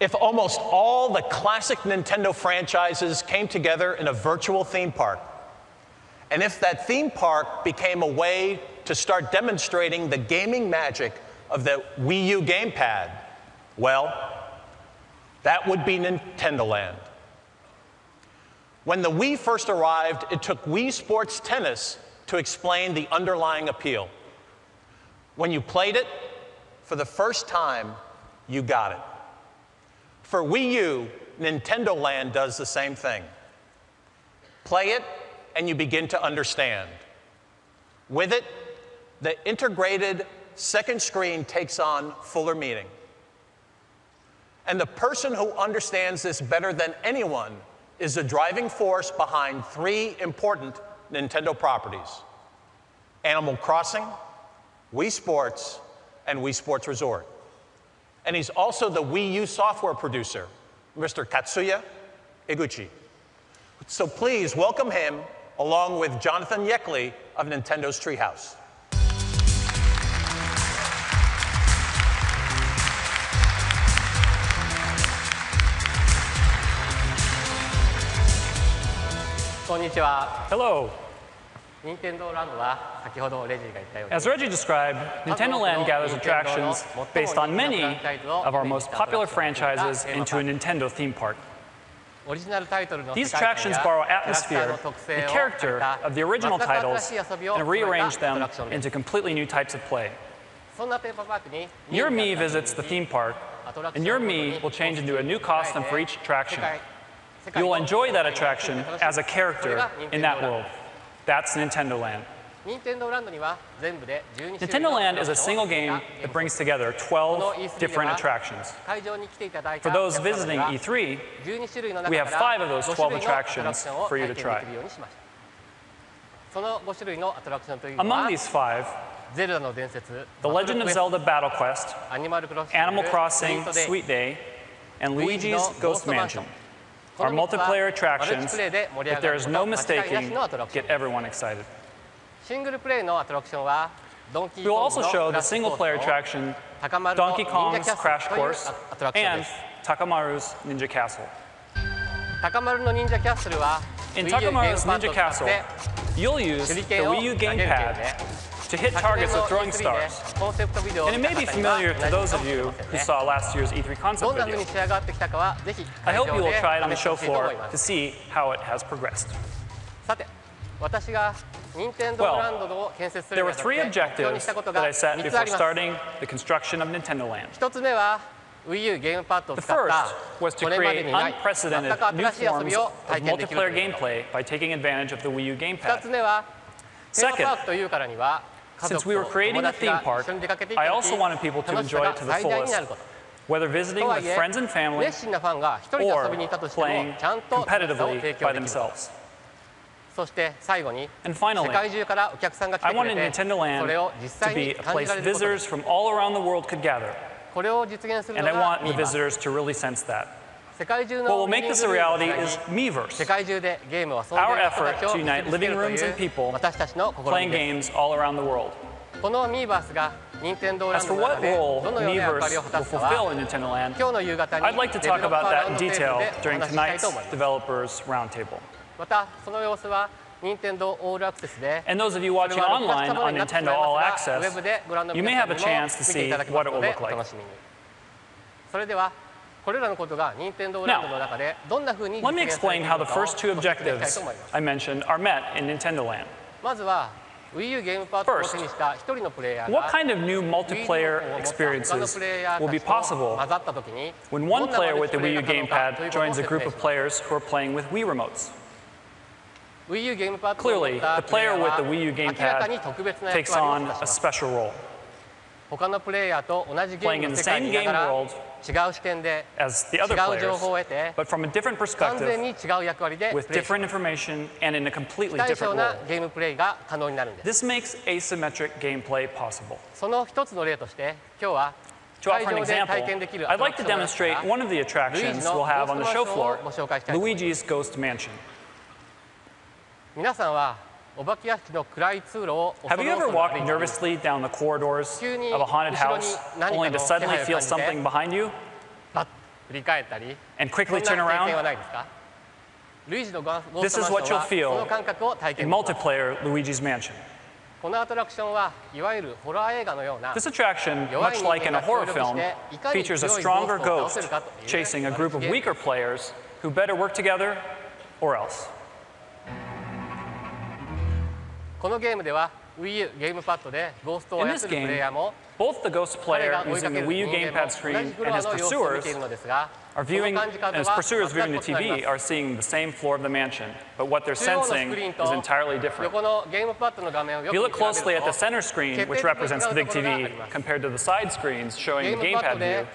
if almost all the classic Nintendo franchises came together in a virtual theme park, and if that theme park became a way to start demonstrating the gaming magic of the Wii U gamepad, well, that would be NintendoLand. When the Wii first arrived, it took Wii Sports Tennis to explain the underlying appeal. When you played it, for the first time, you got it. For Wii U, NintendoLand does the same thing. Play it, and you begin to understand. With it, the integrated second screen takes on fuller meaning. And the person who understands this better than anyone is the driving force behind three important Nintendo properties: Animal Crossing, Wii Sports, and Wii Sports Resort. And he's also the Wii U software producer, Mr. Katsuya Eguchi. So please welcome him, along with Jonathan Yeckley of Nintendo's Treehouse. Hello. As Reggie described, NintendoLand gathers attractions based on many of our most popular franchises into a Nintendo theme park. These attractions borrow atmosphere and character of the original titles and rearrange them into completely new types of play. Your me visits the theme park, and your me will change into a new costume for each attraction. You'll enjoy that attraction as a character in that world. That's NintendoLand. NintendoLand is a single game that brings together 12 different attractions. For those visiting E3, we have 5 of those 12 attractions for you to try. Among these 5, The Legend of Zelda Battle Quest, Animal Crossing Sweet Day, and Luigi's Ghost Mansion are multiplayer attractions that there is no mistaking get everyone excited. We will also show the single-player attraction Donkey Kong's Crash Course and Takamaru's Ninja Castle. In Takamaru's Ninja Castle, you'll use the Wii U gamepad to hit targets with throwing stars. And it may be familiar to those of you who saw last year's E3 concept video. I hope you will try it on the show floor to see how it has progressed. Well, there were 3 objectives that I set before starting the construction of NintendoLand. The first was to create unprecedented new forms of multiplayer gameplay by taking advantage of the Wii U gamepad. Second, since we were creating a theme park, I also wanted people to enjoy it to the fullest, whether visiting with friends and family or playing competitively by themselves. And finally, I wanted NintendoLand to be a place visitors from all around the world could gather. And I want the visitors to really sense that. What will make this a reality is Miiverse, our effort to unite living rooms and people playing games all around the world. As for what role Miiverse will fulfill in NintendoLand, I'd like to talk about that in detail during tonight's Developers Roundtable. And those of you watching online on Nintendo All Access, you may have a chance to see what it will look like. Now, let me explain how the first 2 objectives I mentioned are met in NintendoLand. First, what kind of new multiplayer experiences will be possible when one player with the Wii U gamepad joins a group of players who are playing with Wii remotes? Clearly, the player with the Wii U gamepad takes on a special role, playing in the same game world as the other players, but from a different perspective, with different information, and in a completely different role. This makes asymmetric gameplay possible. To offer an example, I'd like to demonstrate one of the attractions we'll have on the show floor, Luigi's Ghost Mansion. Have you ever walked nervously down the corridors of a haunted house only to suddenly feel something behind you? and quickly turn around, this is what you'll feel in multiplayer Luigi's Mansion. This attraction, much like in a horror film, features a stronger ghost chasing a group of weaker players who better work together or else. In this game, both the ghost player using the Wii U gamepad screen and his pursuers viewing the TV are seeing the same floor of the mansion, but what they're sensing is entirely different. If you look closely at the center screen, which represents the big TV, compared to the side screens showing the gamepad view,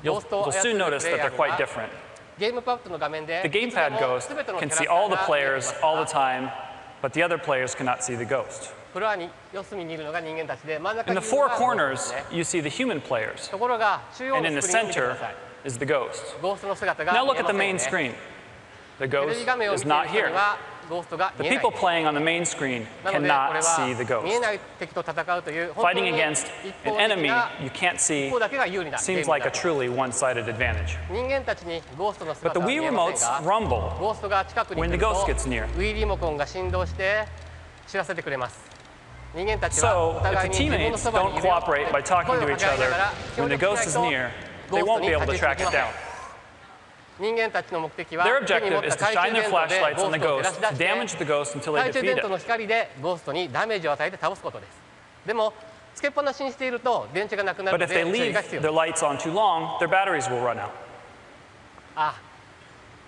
you'll soon notice that they're quite different. The gamepad ghost can see all the players all the time, but the other players cannot see the ghost. In the four corners, you see the human players, and in the center is the ghost. Now look at the main screen. The ghost is not here. The people playing on the main screen cannot see the ghost. Fighting against an enemy you can't see seems like a truly one-sided advantage. But the Wii remotes rumble when the ghost gets near. So, if the teammates don't cooperate by talking to each other when the ghost is near, they won't be able to track it down. Their objective is to shine their flashlights on the ghost to damage the ghost until they defeat it. But if they leave their lights on too long, their batteries will run out.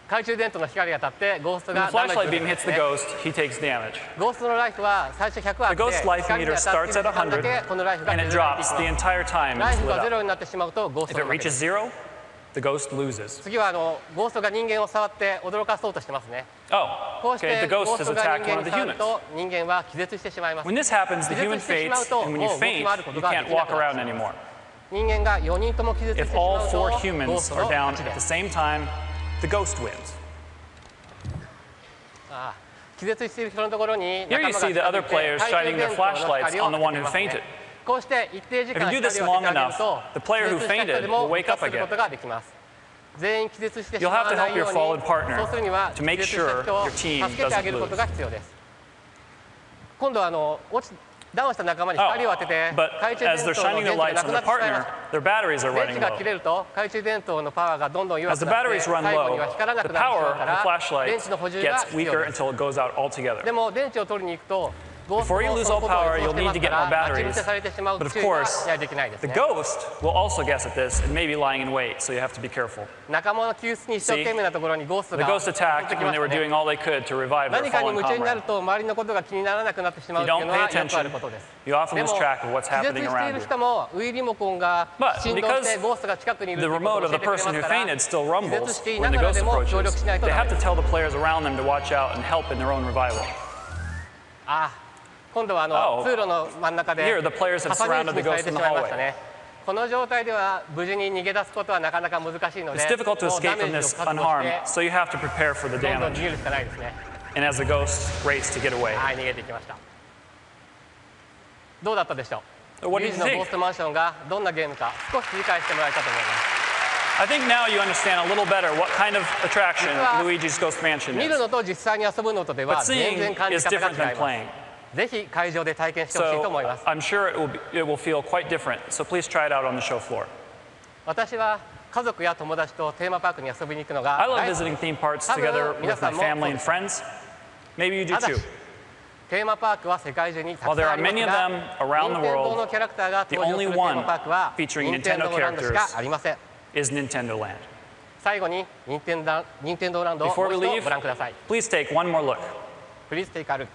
When the flashlight beam hits the ghost, he takes damage. The ghost life meter starts at 100, and it drops the entire time it's lit up. If it reaches 0, the ghost loses. Oh, okay, the ghost has attacked one of the humans. When this happens, the human faints, and when you faint, you can't walk around anymore. If all 4 humans are down at the same time, the ghost wins. Here you see the other players shining their flashlights on the one who fainted. If you do this long enough, the player who fainted will wake up again. You'll have to help your fallen partner to make sure your team doesn't lose. But as they're shining their lights on their partner, their batteries are running low. As the batteries run low, the power of the flashlight gets weaker until it goes out altogether. Before you lose all power, you'll need to get more batteries. But of course, the ghost will also guess at this and may be lying in wait, so you have to be careful. See, the ghost attacked when they were doing all they could to revive their fallen comrade. If you don't pay attention, you often lose track of what's happening around you. But because the remote of the person who fainted still rumbles when the ghost approaches, they have to tell the players around them to watch out and help in their own revival. Here, the players have surrounded the ghost in the hallway. It's difficult to escape from this unharmed, so you have to prepare for the damage. And as the ghosts race to get away. What do you think? I think now you understand a little better what kind of attraction Luigi's Ghost Mansion is. But seeing is different than playing. So I'm sure it will feel quite different. So please try it out on the show floor. I love visiting theme parks together with my family and friends. Maybe you do too. While there are many of them around the world, the only one featuring Nintendo characters is NintendoLand. Before we leave, please take one more look. Please take a look.